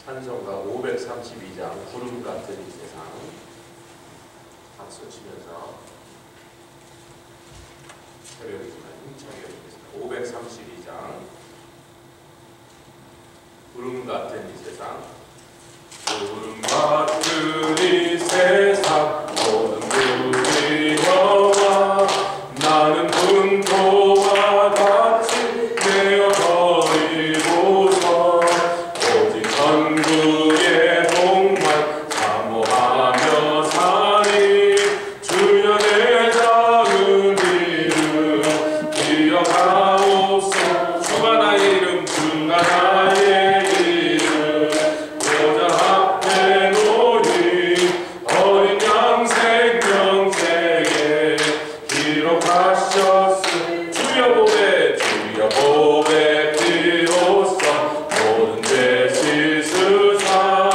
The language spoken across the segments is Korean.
찬송가 532장 구름 같은 이 세상 박수 치면서 새벽이지만 힘차게 읽겠습니다. 532장 구름 같은 이 세상. 구름 같은 이 세상 모든 불이 혀와 나는 분토와 같이 되어버리고서 오직 천국의 복만 사모하며 사니 주여 내 작은 이름 기억하옵소서. 주가 나의 이름 주가 나의 이름 보좌 앞에 놓인 어린 양 생명책에 기록하셨으니 주여 보배 비로소 모든 죄 씻으사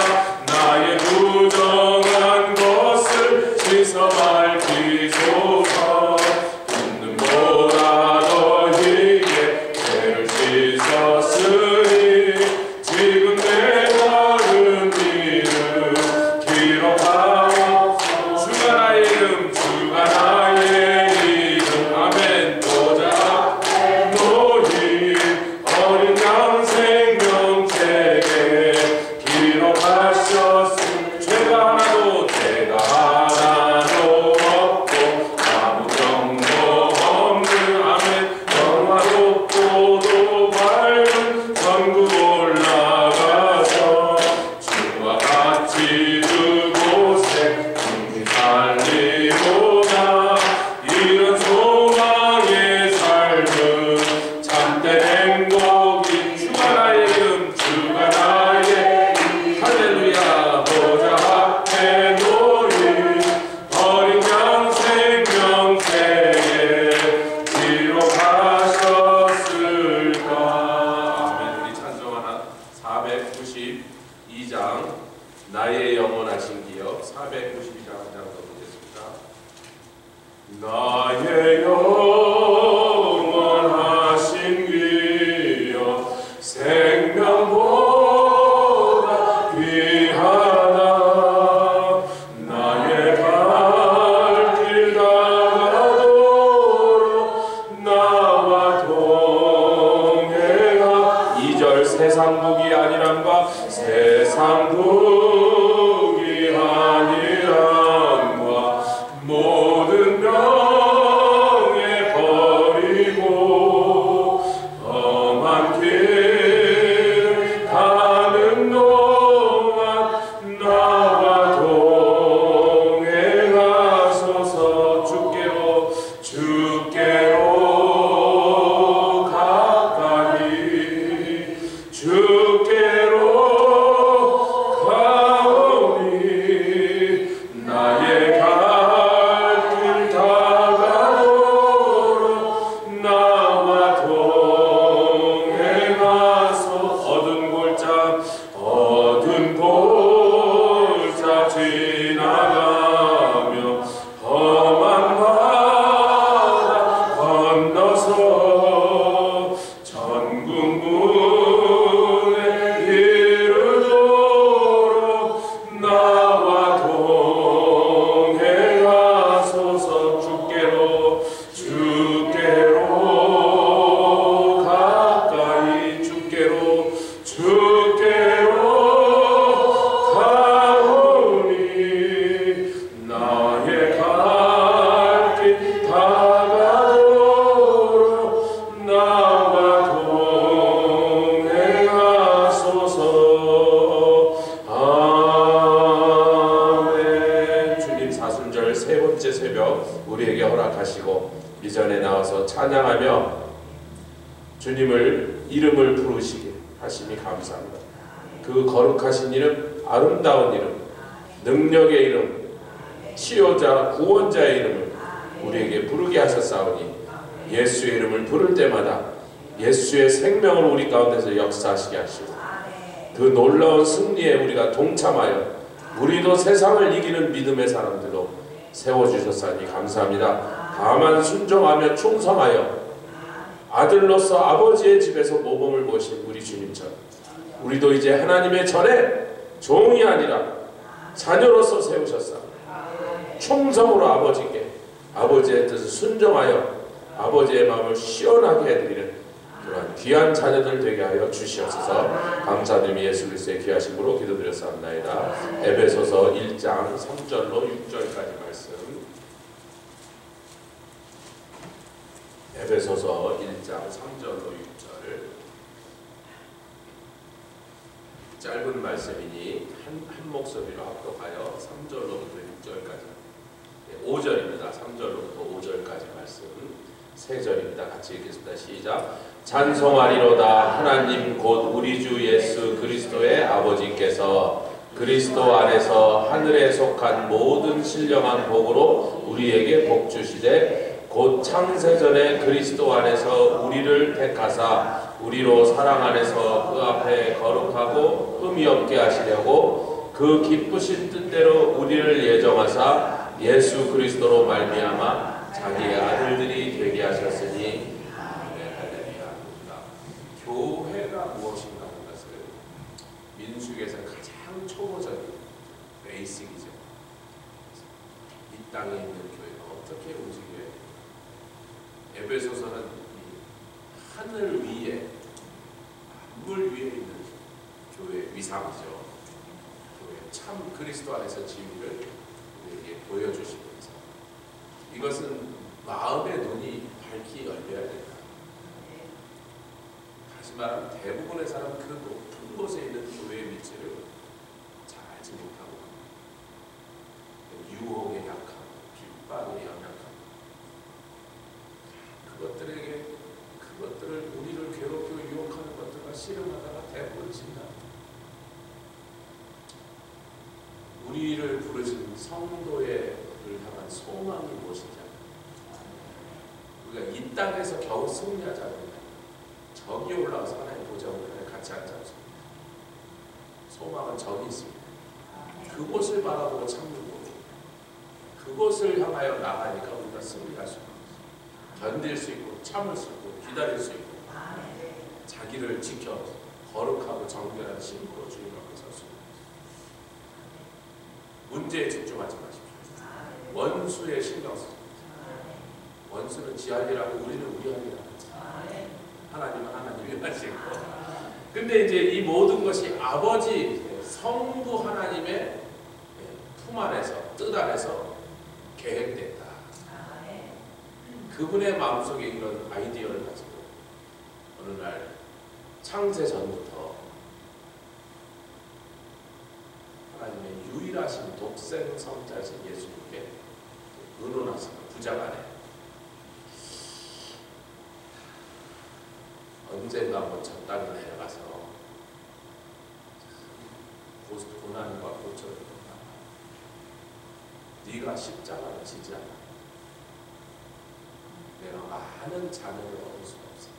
나의 부정한 것을 씻어 밝히소서. 웃는보다 너희에게 죄를 씻었으니 지금 내 다른 이름 기록하옵소서. 주가 나의 이름 주가 나의 이름 아멘. 보좌 앞에 놓인 어린 양 생명책에 기록하셨으니 죄가 하나도 없고 아무 정도 없는 아멘. 영화롭고도 밝은 천국 올라가서 주와 같이 그곳에 궁히 살리보다 이런 소망의 삶은 참된 행복이 주가 나의 이름 주가 나의 이름 할렐루야. 보좌 앞에 놓인 어린 양 생명책에 기록하셨을까. 아멘. 우리 찬송하나 492장 나의 영원하신 기억 492장 한 장 더 보겠습니다. 나의 영원하신 기억 생명보다 귀하다. 나의 발길 다가도록 나와 동행하. 2절 세상 복이 아니란과 세상 복이 아니란과 모든 명예 버리고 험한 길 가는 동안 나와 동행하소서. 주께로 가까이 주께로 가오니 나의 갈 길 다가도록 나와 동행하소서. 어두운 골짜 지나가며 험한 바다 건너서 천국 문에 이르도록 나와 동행하소서. 주께로 가까이 주께로 가오니 나의 갈 길 다가도록 나와 동행하소서. 아멘. 주님 사순절 세 번째 새벽 우리에게 허락하시고 이 전에 나와서 찬양하며 주님을 이름을 부르시게 하시니 감사합니다. 그 거룩하신 이름, 아름다운 이름, 능력의 이름, 치료자, 구원자의 이름을 우리에게 부르게 하셨사오니 예수의 이름을 부를 때마다 예수의 생명을 우리 가운데서 역사하시게 하시고 그 놀라운 승리에 우리가 동참하여 우리도 세상을 이기는 믿음의 사람들로 세워주셨사니 감사합니다. 다만 순종하며 충성하여 아들로서 아버지의 집에서 모범을 보신 우리 주님처럼 우리도 이제 하나님의 전에 종이 아니라 자녀로서 세우셨사. 충성으로 아버지의 뜻을 순종하여 아버지의 마음을 시원하게 해드리는 그러한 귀한 자녀들 되게 하여 주시옵소서. 감사드리며 예수 그리스도의 귀하심으로 기도드렸사옵나이다. 에베소서 1장 3절로 6절까지 말씀. 에베소서 1장 3절로 6절. 짧은 말씀이니 한 목소리로 합독하여 3절로부터 6절까지 5절입니다. 3절로부터 5절까지 말씀 3절입니다. 같이 읽겠습니다. 시작. 찬송하리로다. 하나님 곧 우리 주 예수 그리스도의 아버지께서 그리스도 안에서 하늘에 속한 모든 신령한 복으로 우리에게 복 주시되 곧 창세전에 그리스도 안에서 우리를 택하사 우리로 사랑 안에서 그 앞에 거룩하고 흠이 없게 하시려고 그 기쁘신 뜻대로 우리를 예정하사 예수 그리스도로 말미암아 자기의 아들들이 되게 하셨으니 할렐루야. 교회가 무엇인가 하는 것을 민수기에서 가장 초보적인 베이직이죠. 이 땅에 있는 교회가 어떻게 움직여야 돼요? 에베소서는 하늘 위에 물 위에 있는 교회의 위상이죠. 교회 참 그리스도 안에서 진리를 우리에게 보여주시면서 이것은 마음의 눈이 밝히 열려야 된다. 다시 말하면 대부분의 사람은 그 높은 곳에 있는 교회의 위치를 잘 알지 못하고 유혹에 약한, 핍박에 연약한 그것들을 우리를 괴롭히고 유혹하는 것들과 씨름하다가 대부분 진다. 우리를 부르신 성도를 향한 소망이 무엇인지 우리가 이 땅에서 겨우 승리하자면 저기 올라가서 하나님 보좌에 같이 앉아서 소망은 저기 있습니다. 그곳을 바라보고 참는 거고 그곳을 향하여 나가니까 우리가 승리할 수 있고 견딜 수 있고 참을 수 있고 기다릴 수 있고 자기를 지켜 거룩하고 정결한 신부로 주님 앞에 설 수 있는 문제에 집중하지 마십시오. 원수에 신경 쓰지 마십시오. 원수는 지 할 일하고 우리는 우리 할 일하고 하나님은 하나님이 하시고 근데 이제 이 모든 것이 아버지 성부 하나님의 품 안에서 뜻 안에서 계획됐다. 그분의 마음속에 이런 아이디어를 가지고 어느 날 창세 전부터 하나님의 유일하신 독생 성자신 예수님께 의논하신 부장 안에 언젠가 한번 저 땅에 내려가서 고난과 고초를 겪다 네가 십자가를 지지 않아 내가 많은 자녀를 얻을 수가 없어.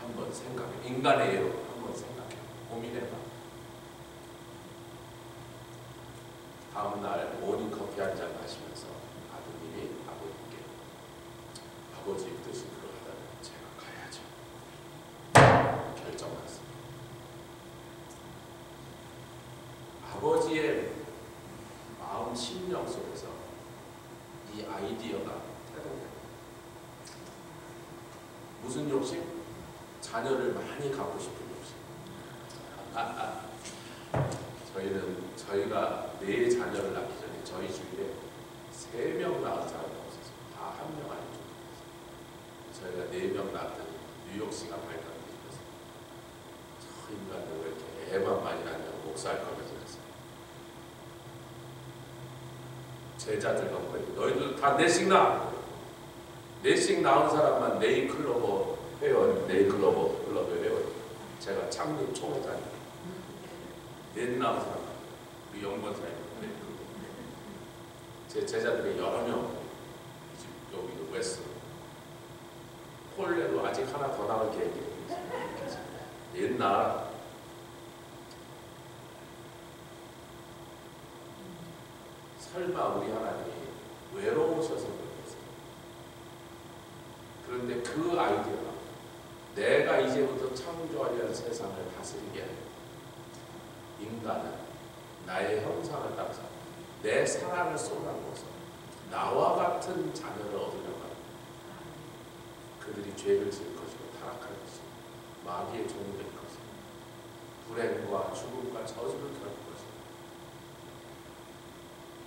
한번 생각해. 인간의 예로 한번 생각해. 고민해봐. 다음 날 모닝 커피 한 잔 마시면서 아드님이 아버지께 아버지의 뜻이 그러하다면 제가 가야죠. 결정났습니다. 아버지의 마음 심령 속에서 이 아이디어가 태동됩니다. 무슨 욕심? 자녀를 많이 갖고 싶은 욕심. 저희가 4 자녀를 낳기 전에 저희 주위에 3명 낳은 사람이 없었어요. 다 1명 아니죠. 저희가 4명 낳았더니 뉴욕시가 발간되어서 저 인간들 왜 이렇게 애만 많이 낳냐고 목사할 거면서 그랬어요. 제자들과 거예요. 너희들 다 4씩 낳아. 4씩 낳은 사람만 네이클로버 회원, 네이클로버 클럽의 회원. 제가 창립 총회장입니다. 4 낳은 사람, 우리 영번사님. 제 제자들이 여러 명, 여기도 웨스, 폴레도 아직 하나 더 나올 계획이 있습니다. 옛날 설마 우리 하나님이 외로우셔서 그러겠어요. 그런데 그 아이디어가 내가 이제부터 창조하려는 세상을 다스리게 하여 인간은 나의 형상을 따라서 내 사랑을 쏟아부어서 나와 같은 자녀를 얻으려고 합니다. 그들이 죄를 지을 것이고 타락할 것이고 마귀의 종이 될 것이고 불행과 죽음과 저주를 겪을 것이고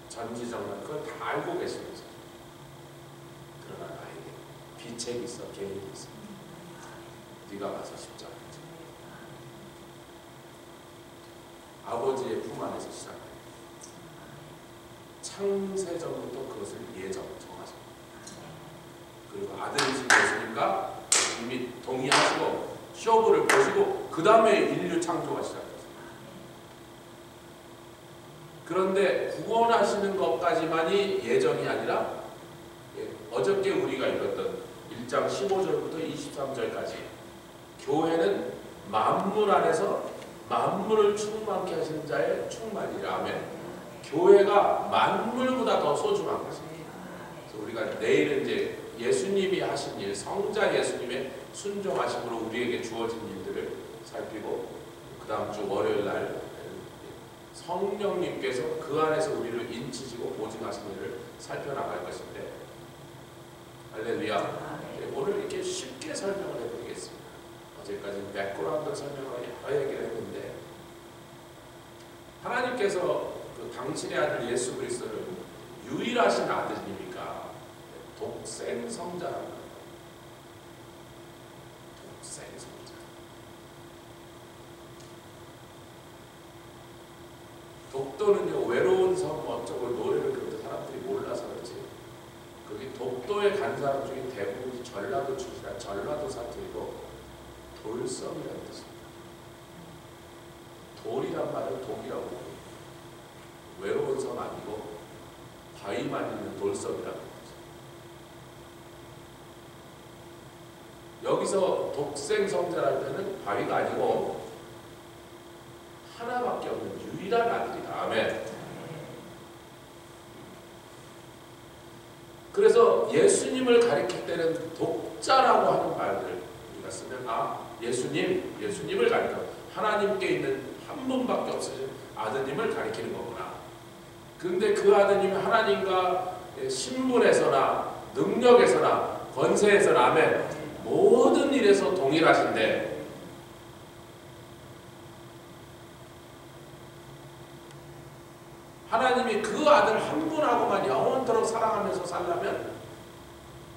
전지전능 그걸 다 알고 계시면서 그러나 나에게 비책이 있어 계획이 있어. 네가 가서 십자가에 아버지의 품 안에서 시작해 창세전부터 그것을 정하셨고 그리고 아들이신 예수님과 이미 동의하시고 쇼부를 보시고 그 다음에 인류 창조가 시작됐어요. 그런데 구원하시는 것까지만이 예정이 아니라 어저께 우리가 읽었던 1장 15절부터 23절까지 교회는 만물 안에서 만물을 충만케 하시는 자의 충만이라. 아멘. 교회가 만물보다 더 소중한 것입니다. 그래서 우리가 내일은 이제 예수님이 하신 일, 성자 예수님의 순종하심으로 우리에게 주어진 일들을 살피고 그 다음 주 월요일 날 성령님께서 그 안에서 우리를 인치시고 보증하신 일을 살펴나갈 것인데 할렐루야. 오늘 이렇게 쉽게 설명을 해드리겠습니다. 어제까지는 백그라운드 설명을 여러 얘기를 했는데 하나님께서 그 당신의 아들 예수 그리스도를 유일하신 아들님이니까 독생 성자라는 거예요. 독생 성자. 독도는요 외로운 섬 어쩌고 노래를 그렇게 사람들이 몰라서 그렇지 거기 독도에 간 사람 중에 대부분이 전라도 출신이라 전라도 사투리고 돌섬이라는 뜻입니다. 돌이란 말은 독이라고 해요. 외로운 섬 아니고 바위만 있는 돌섬이라는 뜻입니다. 여기서 독생 성자랄 때는 바위가 아니고 하나밖에 없는 유일한 아들이다. 아멘. 그래서 예수님을 가리킬 때는 독자라고 하는 말들을 우리가 쓰면 예수님을 가리켜 하나님께 있는 한 분밖에 없으신 아드님을 가리키는 거구나. 근데 그 아드님이 하나님과 신분에서나 능력에서나 권세에서나 아멘 모든 일에서 동일하신데 하나님이 그 아들 한 분하고만 영원토록 사랑하면서 살려면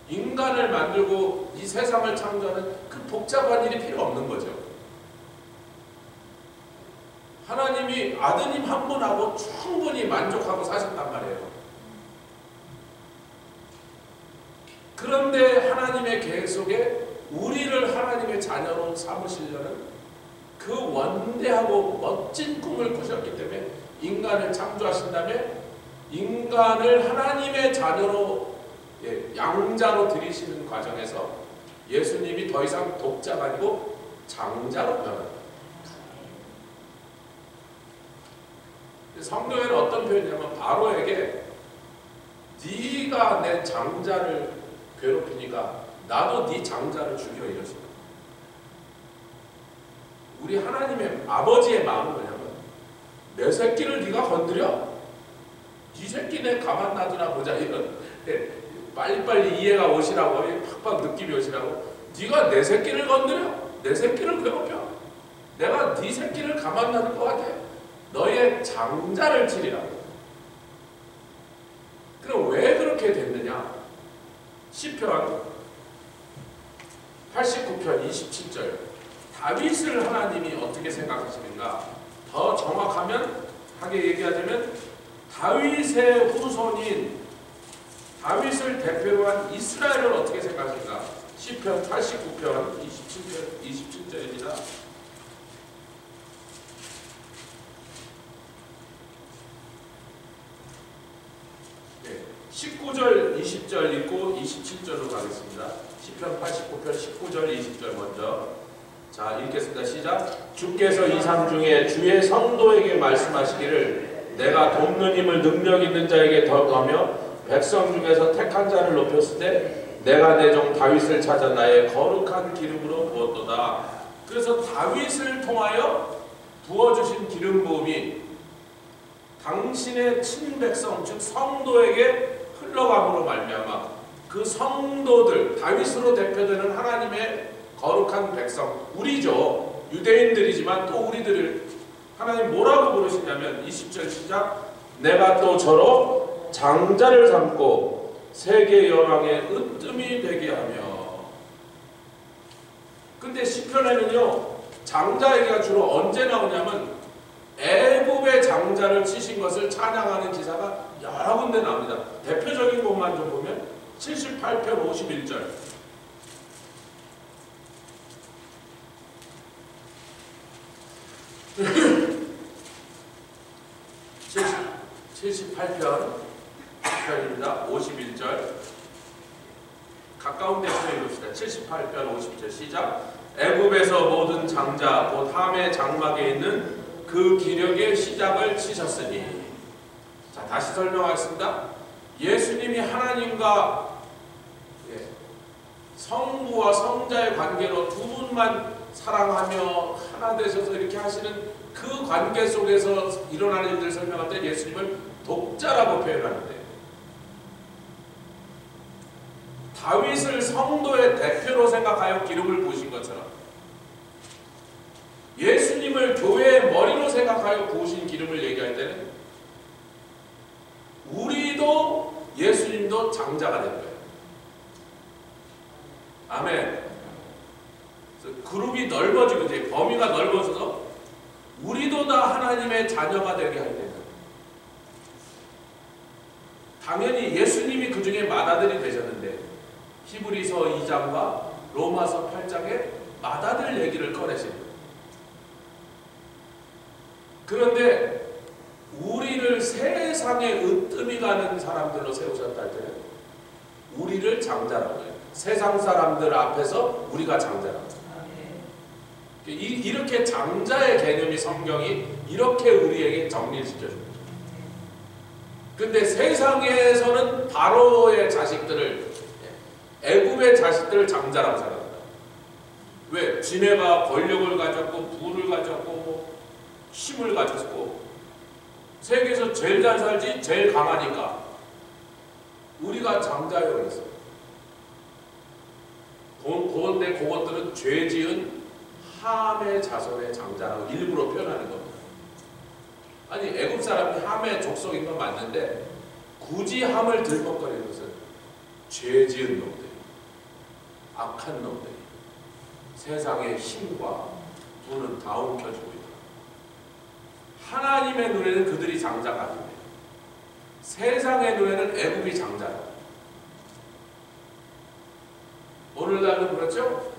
인간을 만들고 이 세상을 창조하는 그 복잡한 일이 필요 없는 거죠. 하나님이 아드님 한 분하고 충분히 만족하고 사셨단 말이에요. 그런데 하나님의 계획 속에 우리를 하나님의 자녀로 삼으시려는 그 원대하고 멋진 꿈을 꾸셨기 때문에 인간을 창조하신 다음에 인간을 하나님의 자녀로 양자로 들이시는 과정에서 예수님이 더 이상 독자가 아니고 장자로 변합니다. 성경에는 어떤 표현이냐면 바로에게 네가 내 장자를 괴롭히니까 나도 네 장자를 죽여 이러십니다. 우리 하나님의 아버지의 마음은 뭐냐면 내 새끼를 네가 건드려? 네 새끼 내 가만 놔두나 보자 이런 빨리빨리 이해가 오시라고 팍팍 느낌이 오시라고 네가 내 새끼를 건드려? 내 새끼를 괴롭혀? 내가 네 새끼를 가만 놔둘 것 같아? 너의 장자를 치리라고. 그럼 왜 그렇게 됐느냐? 시편 89편 27절 다윗을 하나님이 어떻게 생각하시는가? 더 정확하면 하게 얘기하자면 다윗의 후손인 다윗을 대표로 한 이스라엘을 어떻게 생각하시는가? 시편 89편 27절입니다. 19절, 20절 읽고 27절로 가겠습니다. 시편 89편 19절, 20절 먼저 자 읽겠습니다. 시작. 주께서 이 삶 중에 주의 성도에게 말씀하시기를 내가 돕는 힘을 능력 있는 자에게 더하며 백성 중에서 택한 자를 높였을 때 내가 내 종 다윗을 찾아 나의 거룩한 기름으로 부었도다. 그래서 다윗을 통하여 부어주신 기름 부음이 당신의 친백성 즉 성도에게 흘러감으로 말미암아 그 성도들, 다윗으로 대표되는 하나님의 거룩한 백성, 우리죠. 유대인들이지만 또 우리들을 하나님 뭐라고 부르시냐면 20절 시작, 내가 또 저로 장자를 삼고 세계 여왕의 으뜸이 되게 하며. 근데 시편에는요 장자 얘기가 주로 언제 나오냐면 애굽의 장자를 치신 것을 찬양하는 기사가 여러 군데 나옵니다. 대표적인 것만 좀 보면 78편 51절 78편입니다. 51절 가까운 데서 읽읍시다. 78편 50절 시작, 애굽에서 모든 장자 곧 함의 장막에 있는 그 기력의 시작을 치셨으니. 자, 다시 설명하겠습니다. 예수님이 하나님과 성부와 성자의 관계로 두 분만 사랑하며 하나 되셔서 이렇게 하시는 그 관계 속에서 일어나는 일들을 설명할 때 예수님을 독자라고 표현하는데, 다윗을 성도의 대표로 생각하여 기름을 부으신 것처럼 예수님을 교회의 머리로 생각하여 부으신 기름을 얘기할 때는 우리도 예수님도 장자가 된 거예요. 아멘. 그룹이 넓어지고 이제 범위가 넓어져서 우리도 다 하나님의 자녀가 되게 할 때는 당연히 예수님이 그 중에 맏아들이 되셨는데 히브리서 2장과 로마서 8장에 맏아들 얘기를 꺼내십니다. 그런데 우리를 세상에 으뜸이 가는 사람들로 세우셨다 할 때는 우리를 장자라고 해요. 세상 사람들 앞에서 우리가 장자라고 해요. 이렇게 장자의 개념이 성경이 이렇게 우리에게 정리를 시켜줍니다. 근데 세상에서는 바로의 자식들을, 애굽의 자식들을 장자라고 생각합니다. 왜? 지네가 권력을 가졌고 부를 가졌고 힘을 가졌고 세계에서 제일 잘 살지 제일 강하니까 우리가 장자예요. 그래서 그런데 그것들은 죄 지은 함의 자손의 장자라고 일부러 표현하는 겁니다. 아니 애굽 사람이 함의 족속인 건 맞는데 굳이 함을 들먹거리는 것은 죄 지은 놈들, 악한 놈들이 세상의 힘과 돈은 다 움켜쥐고 있다. 하나님의 눈에는 그들이 장자가 아닌데 세상의 눈에는 애굽이 장자다. 오늘날은 그렇죠?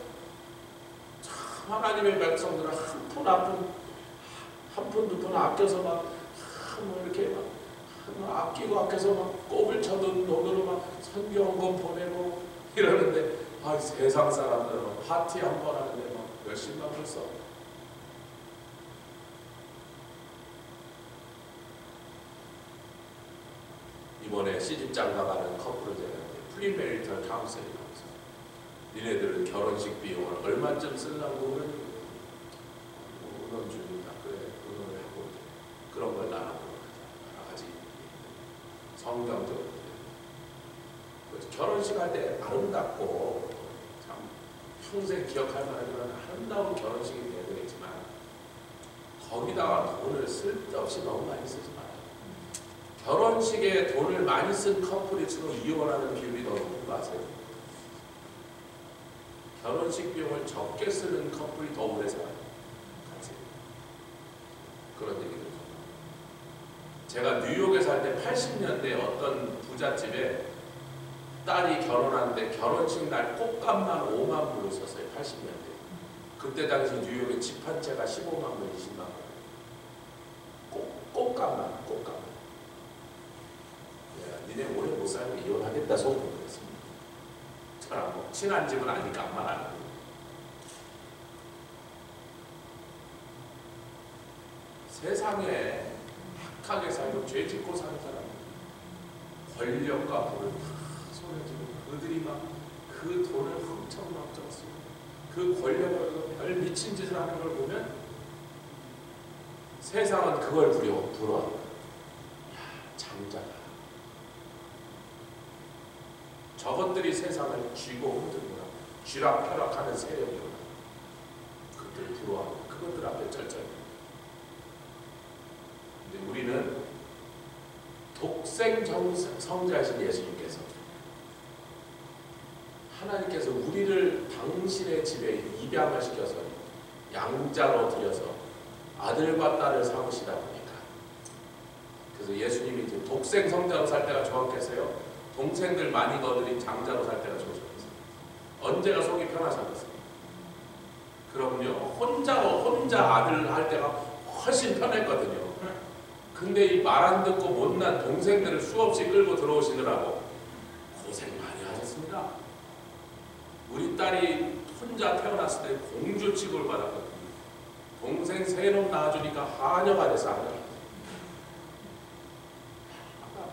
참 하나님의 백성들은 한 푼 두 푼 아껴서 막 이렇게 막 아끼고 아껴서 막 꼽을 쳐둔 돈으로 막 선교원금 보내고 이러는데 세상 사람들은 파티 한 번 하는데 막 몇십만 불 써. 이번에 시집장 나가는 커플을 제가 프리메리털 카운셀링 하면서 니네들은 결혼식 비용을 얼마쯤 쓰려고 의논 중이다. 그래, 의논을 하고 그런 걸 나눠보는 여러 가지 성경적으로 결혼식 할 때 아름답고 참 평생 기억할 만한 그런 아름다운 결혼식이 돼야 되겠지만 거기다가 돈을 쓸데없이 너무 많이 쓰지 마요. 결혼식에 돈을 많이 쓴 커플일수록 이혼하는 비율이 더 높은 거 아세요? 결혼식 비용을 적게 쓰는 커플이 더 오래 살아요. 같이. 그런 얘기를. 제가 뉴욕에 살 때 80년대 어떤 부잣집에 딸이 결혼하는데 결혼식 날 꽃값만 5만 불을 썼어요. 80년대. 그때 당시 뉴욕의 집 한 채가 15만 불, 20만 불. 꽃값만. 니네 오래 못 살면 이혼하겠다 속으로 그랬습니다. 저랑 뭐 친한 집은 아니까 아무 말 안 하고. 세상에 악하게 살고 죄 짓고 사는 사람, 권력과 부를 손에 쥐고 그들이 막 그 돈을 훔쳐먹었습니다. 그 권력을 별 미친 짓을 하는 걸 보면 세상은 그걸 부러워합니다. 장자다. 저것들이 세상을 쥐고 흔들구나. 쥐락펴락하는 세력이구나. 그것들 부러워하고 그것들 앞에 절절해. 근데 우리는 독생 성자이신 예수님께서 하나님께서 우리를 당신의 집에 입양을 시켜서 양자로 들여서 아들과 딸을 삼으시다 보니까 그래서 예수님이 이제 독생 성자로 살 때가 좋았겠어요? 동생들 많이 거들인 장자로 살 때가 좋으셨겠어요? 언제가 속이 편하셨겠어요? 그럼요. 혼자 아들 할 때가 훨씬 편했거든요. 근데 이 말 안 듣고 못난 동생들을 수없이 끌고 들어오시느라고 고생 많이 하셨습니다. 우리 딸이 혼자 태어났을 때 공주 취급을 받았거든요. 동생 세 놈 낳아주니까 하녀가 돼서 하녀.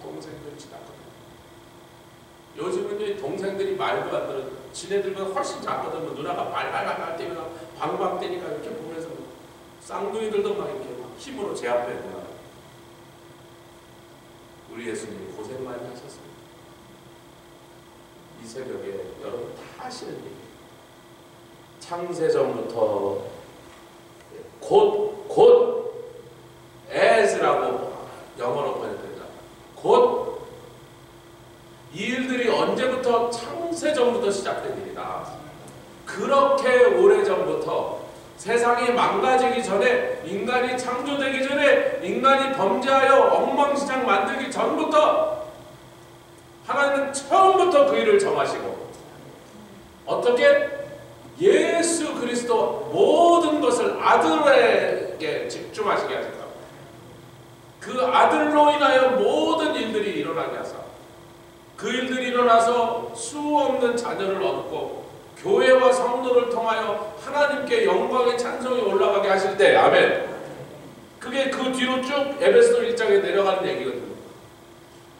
동생들 지났거든요. 요즘은 동생들이 말도 안 들어. 지네들보다 훨씬 작거든요. 누나가 발발발 뛰거나 방방 뛰니까 이렇게 보면서 쌍둥이들도 막 이렇게 막 힘으로 제압해 누나. 우리 예수님 고생 많이 하셨습니다. 이 새벽에 여러분 다 하시는 얘기. 창세전부터 곧 as라고 영어로 번역된다. 곧 이 일들이 언제부터 창세전부터 시작된 일이다. 그렇게 오래전부터 세상이 망가지기 전에 인간이 창조되기 전에 인간이 범죄하여 엉망진창 만들기 전부터 하나님은 처음부터 그 일을 정하시고 어떻게? 예수 그리스도 모든 것을 아들에게 집중하시게 하셨다. 그 아들로 인하여 모든 일들이 일어나게 하사 그 일들이 일어나서 수없는 자녀를 얻고 교회와 성도를 통하여 하나님께 영광의 찬송이 올라가게 하실 때 아멘. 그게 그 뒤로 쭉 에베소서 1장에 내려가는 얘기거든요.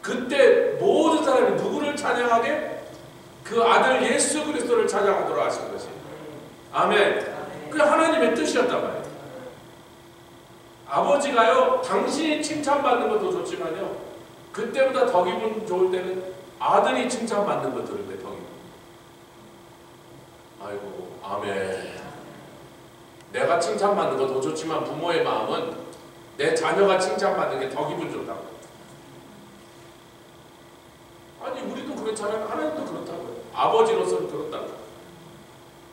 그때 모든 사람이 누구를 찬양하게? 그 아들 예수 그리스도를 찬양하도록 하신 것이 아멘. 그게 하나님의 뜻이었단 말이에요. 아버지가요 당신이 칭찬받는 것도 좋지만요 그때보다 더 기분 좋을 때는 아들이 칭찬받는 거 들을 때 더 기분. 아이고 아멘. 내가 칭찬받는 거 더 좋지만 부모의 마음은 내 자녀가 칭찬받는 게 더 기분 좋다고. 아니 우리도 그렇잖아요. 하나님도 그렇다고요. 아버지로서는 그렇다고요.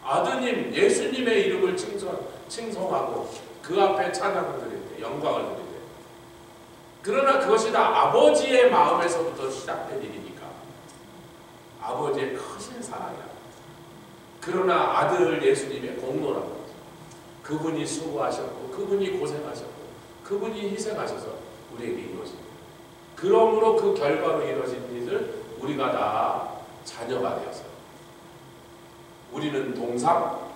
아드님 예수님의 이름을 칭송하고 그 앞에 찬양을 드릴 때 영광을 드릴 때 그러나 그것이 다 아버지의 마음에서부터 시작된 일이니까 아버지의 크신 사랑이야. 그러나 아들 예수님의 공로라는 거죠. 그분이 수고하셨고 그분이 고생하셨고 그분이 희생하셔서 우리에게 이루어진 거예요. 그러므로 그 결과로 이루어진 일을 우리가 다 자녀가 되어서 우리는 동상.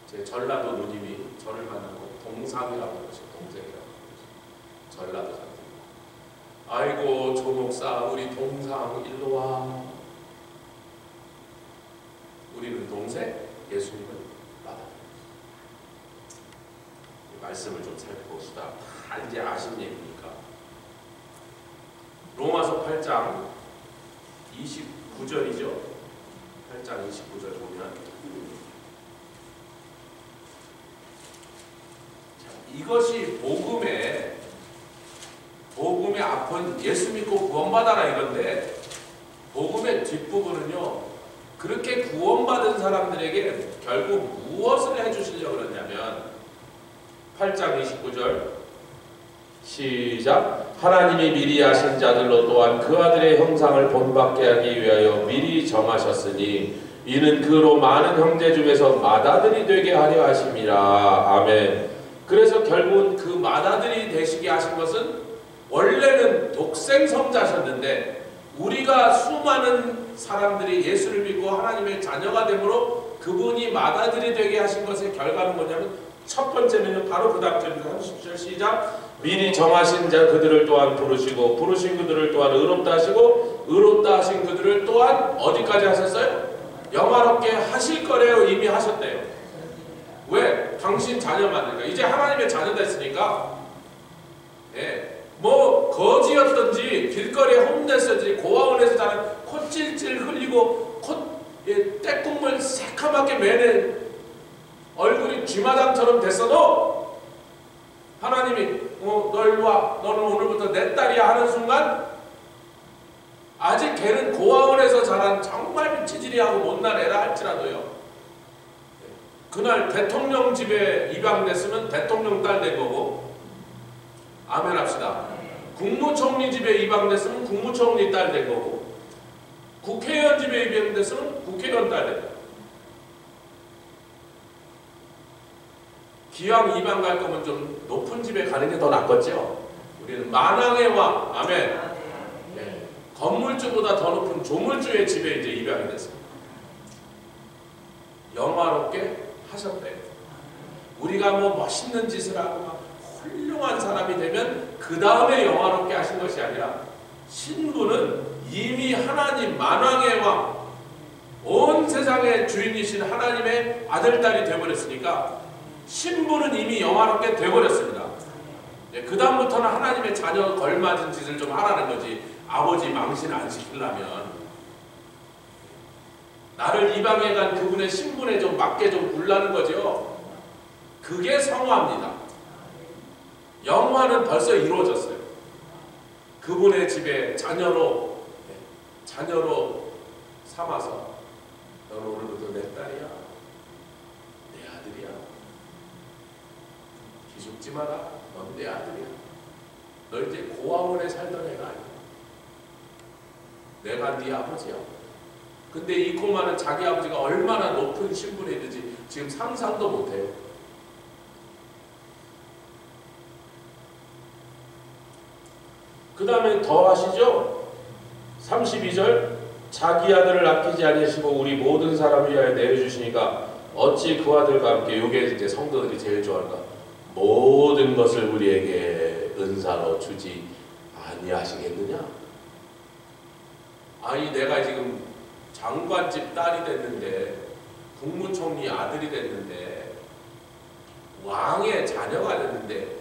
제 전라도 누님이 저를 만나고 동상이라고 하죠. 동생이라고 하죠. 전라도 사람. 아이고 조목사 우리 동상 일로 와. 우리는 동생, 예수님은 마다. 이 말씀을 좀 살펴봅시다. 다 이제 아신 얘기니까. 로마서 8장 29절이죠. 8장 29절 보면 이것이 복음의 앞은 예수 믿고 구원받아라 이건데 복음의 뒷부분은요 그렇게 구원받은 사람들에게 결국 무엇을 해주시려고 그러냐면 8장 29절 시작. 하나님이 미리 아신 자들로 또한 그 아들의 형상을 본받게 하기 위하여 미리 정하셨으니 이는 그로 많은 형제 중에서 맏아들이 되게 하려 하심이라. 아멘. 그래서 결국은 그 맏아들이 되시게 하신 것은 원래는 독생 성자셨는데 우리가 수많은 사람들이 예수를 믿고 하나님의 자녀가 되므로 그분이 맏아들이 되게 하신 것의 결과는 뭐냐면 첫 번째는 바로 그 다음 절입니다. 30절 시작. 미리 정하신 자 그들을 또한 부르시고 부르신 그들을 또한 의롭다 하시고 의롭다 하신 그들을 또한 어디까지 하셨어요? 영화롭게 하실 거래요. 이미 하셨대요. 왜? 당신 자녀만이니까. 이제 하나님의 자녀 됐으니까 뭐 거지였든지 길거리에 홈레스든지 고아원에서 자란 콧질질 흘리고 떼국물 새카맣게 매는 얼굴이 쥐마당처럼 됐어도 하나님이 너 일로 와. 너는 오늘부터 내 딸이야 하는 순간 아직 걔는 고아원에서 자란 정말 미치지리하고 못난 애라 할지라도요. 그날 대통령 집에 입양됐으면 대통령 딸 된 거고 아멘 합시다. 국무총리 집에 입양됐으면 국무총리 딸 된 거고 국회의원 집에 입양됐으면 국회의원 딸 된 거고 기왕 입양 갈 거면 좀 높은 집에 가는 게 더 낫겠죠. 우리는 만왕의 왕 아멘 건물주보다 더 높은 조물주의 집에 이제 입양이 됐습니다. 영화롭게 하셨대요. 우리가 뭐 멋있는 짓을 하고 막 훌륭한 사람이 되면 그 다음에 영화롭게 하신 것이 아니라 신부는 이미 하나님 만왕의 왕 온 세상의 주인이신 하나님의 아들딸이 되어버렸으니까 신부는 이미 영화롭게 되어버렸습니다. 그 다음부터는 하나님의 자녀 걸맞은 짓을 좀 하라는 거지. 아버지 망신 안 시키려면 나를 입양해 간 그분의 신분에 좀 맞게 좀 굴라는 거죠. 그게 성화입니다. 영화는 벌써 이루어졌어요. 그분의 집에 자녀로 삼아서 너는 오늘부터 내 딸이야. 내 아들이야. 기죽지 마라. 넌 내 아들이야. 너 이제 고아원에 살던 애가 아니야. 내가 네 아버지야. 근데 이 꼬마는 자기 아버지가 얼마나 높은 신분에 있는지 지금 상상도 못해요. 그 다음에 더 하시죠. 32절 자기 아들을 아끼지 아니하시고 우리 모든 사람을 위하여 내어주시니까 어찌 그 아들과 함께 요게 이제 성도들이 제일 좋아할까? 모든 것을 우리에게 은사로 주지 아니하시겠느냐? 아니 내가 지금 장관집 딸이 됐는데 국무총리 아들이 됐는데 왕의 자녀가 됐는데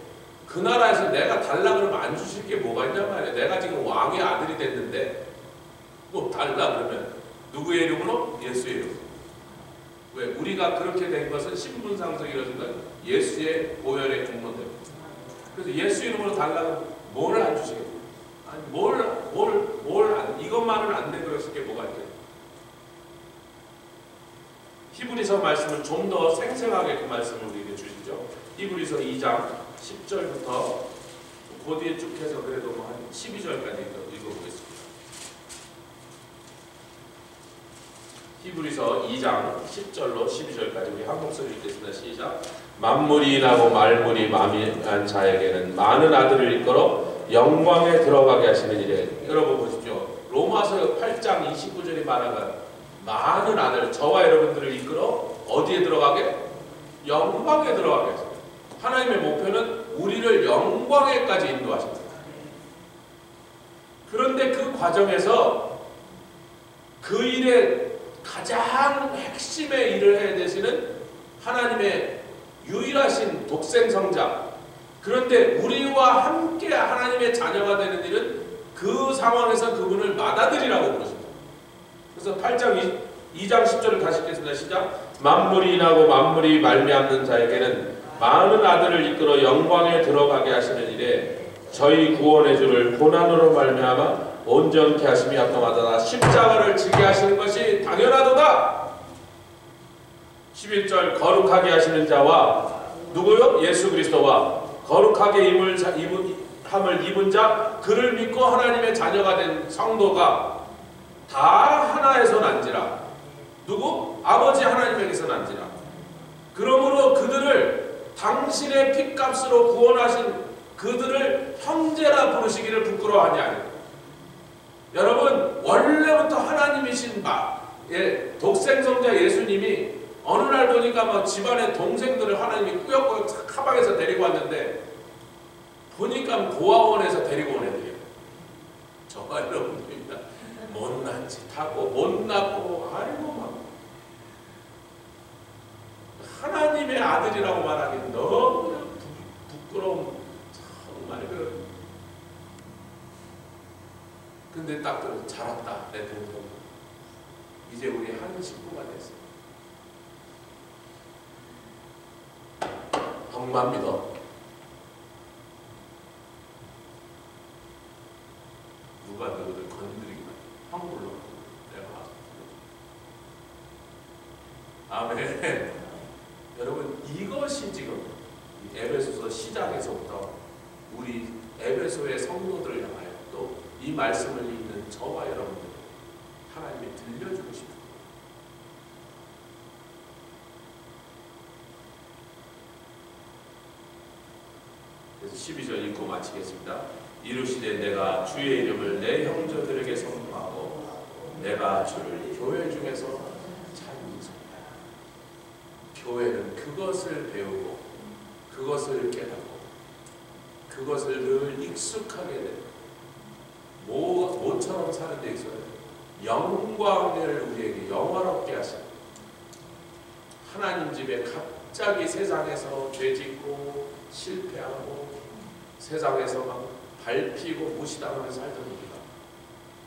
그 나라에서 내가 달라 그러면 안 주실 게 뭐가 있냔 말이야. 내가 지금 왕의 아들이 됐는데 뭐 달라 그러면 누구의 이름으로? 예수의 이름으로. 왜? 우리가 그렇게 된 것은 신분상승 이루어진다는 예수의 보혈의 공로대로. 그래서 예수 이름으로 달라고 뭘 안 주시겠어요? 아니 이것만은 안 돼 그러실 게 뭐가 있겠어요? 히브리서 말씀을 좀 더 생생하게 그 말씀을 우리에게 주시죠. 히브리서 2장 10절부터 그 뒤에 쭉 해서 그래도 뭐 한 12절까지 읽어보겠습니다. 히브리서 2장 10절로 12절까지 우리 한 목소리 읽겠습니다. 시작. 만물이 나고 말물이 만미한 자에게는 많은 아들을 이끌어 영광에 들어가게 하시는 일에 여러분 보십시오. 로마서 8장 29절이 말하는 많은 아들 저와 여러분들을 이끌어 어디에 들어가게? 영광에 들어가게 하십니다. 하나님의 목표는 우리를 영광에까지 인도하십니다. 그런데 그 과정에서 그 일에 가장 핵심의 일을 해야 되시는 하나님의 유일하신 독생성자, 그런데 우리와 함께 하나님의 자녀가 되는 일은 그 상황에서 그분을 맏아들이라고 부르십니다. 그래서 8장 2장 10절을 다시 읽겠습니다. 시작. 만물이 나고 만물이 말미암는 자에게는 많은 아들을 이끌어 영광에 들어가게 하시는 일에 저희 구원의 주를 고난으로 말미암아 온전케 하심이 합당하도다. 십자가를 지게 하시는 것이 당연하도다. 11절 거룩하게 하시는 자와 누구요? 예수 그리스도와 거룩하게 함을 입은 자 그를 믿고 하나님의 자녀가 된 성도가 다 하나에서 난지라. 누구? 아버지 하나님에게서 난지라. 그러므로 그들을 당신의 핏값으로 구원하신 그들을 형제라 부르시기를 부끄러워하지 아니하니. 여러분 원래부터 하나님이신 독생성자 예수님이 어느 날 보니까 막 집안의 동생들을 하나님이 꾸역꾸역 카방에서 데리고 왔는데 보니까 고아원에서 데리고 온 애들이에요. 정말 여러분들입니다. 못난 짓 하고 못났고 아이고 막 하나님의 아들이라고 말하기 너무 부끄러움. 정말 그런. 근데 딱 잘 왔다 내 동생. 이제 우리 한 식구가 됐어. 형만 믿어. 누가 너희들 건드리기만 형 불러. 내가 아멘. 여러분 이것이 지금 에베소서 시작에서부터 우리 에베소의 성도들을 향하여 또 이 말씀을 읽는 저와 여러분들 하나님이 들려주고 싶습니다. 그래서 12절 읽고 마치겠습니다. 이루시되 내가 주의 이름을 내 형제들에게 선포하고 내가 주를 교회 중에서 찬송하라. 교회는 그것을 배우고 그것을 깨닫고 그것을 늘 익숙하게 되고 모처럼 사는 데 있어요. 영광을 우리에게 영원롭게 하시고 하나님 집에 갑자기 세상에서 죄짓고 실패하고 세상에서 막 밟히고 무시당하며 살던 우리가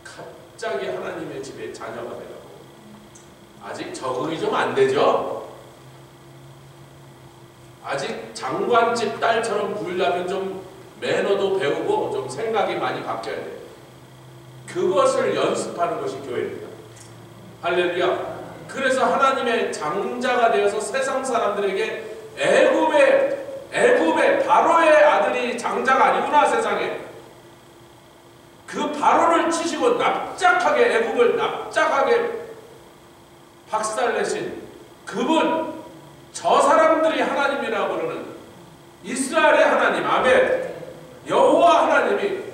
갑자기 하나님의 집에 자녀가 되고 아직 적응이 좀 안 되죠? 아직 장관집 딸처럼 구려면 좀 매너도 배우고 좀 생각이 많이 바뀌어야 돼요. 그것을 연습하는 것이 교회입니다. 할렐루야. 그래서 하나님의 장자가 되어서 세상 사람들에게 애굽의 바로의 아들이 장자가 아니구나 세상에. 그 바로를 치시고 납작하게 애굽을 납작하게 박살내신 그분, 저 사람들이 하나님이라고 부르는 이스라엘의 하나님, 아멘. 여호와 하나님이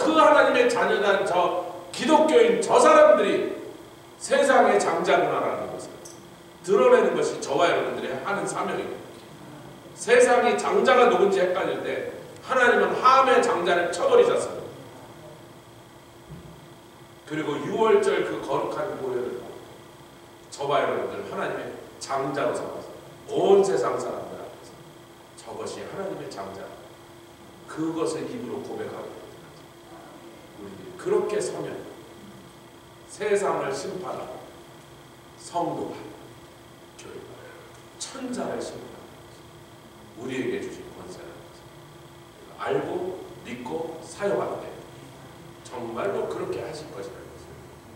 그 하나님의 자녀단 저 기독교인 저 사람들이 세상의 장자구나라는 것을 드러내는 것이 저와 여러분들이 하는 사명입니다. 세상이 장자가 누군지 헷갈릴 때 하나님은 함의 장자를 쳐버리셨어요. 그리고 6월절 그 거룩한 보혈을 저와 여러분들 하나님의 장자로 삼아서 온 세상 사람들 앞에서 저것이 하나님의 장자, 그것을 입으로 고백하고 우리들이 그렇게 서면 세상을 심판하고 성도와 교회와 천사를 심판하고 우리에게 주신 권세라는 것을 알고 믿고 사용하는데 정말로 그렇게 하실 것이라는 것을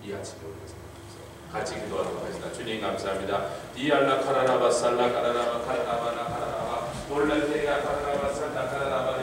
이 아침에 우리가 생각합니다. 같이 기도하도록 하겠습니다. 주님 감사합니다. 디알라 카라나바 살라 카라나바 카라나바나 카라나바 몰랄테야 카라나바 살라 카라나바